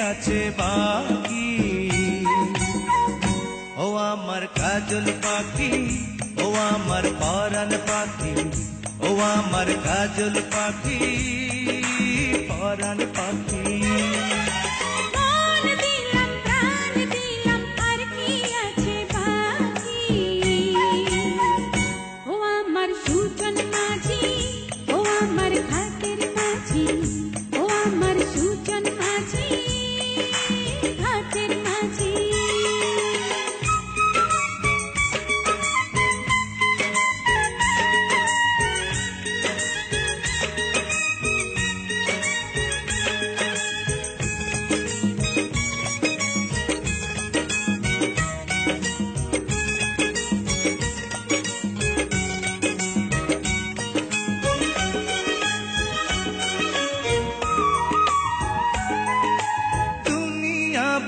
আছে বাকি। ও আমার কাজল পাখি, ও আমার পরাণ পাখি, ও আমার কাজল পাখি, পরাণ পাখি।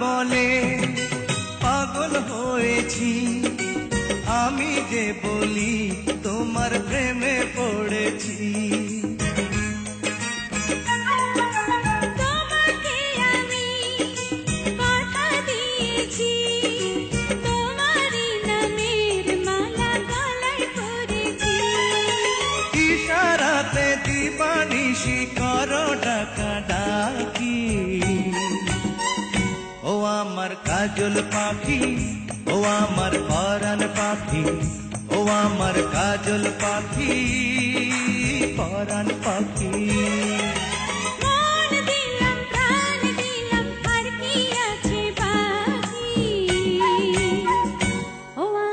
বলে পাগল হয়েছি, আমি যে বলি তোমার প্রেমে পড়েছি। তোমাকে আমি কথা দিয়েছি, তোমারই নামের মালা গলায় পরেছি। ইশারাতে দিবানিশি করো ডাকা ডাকি। ও আমার কাজল পাখি, ও আমার পরাণ পাখি, ও আমার কাজল পাখি, পরাণ পাখি।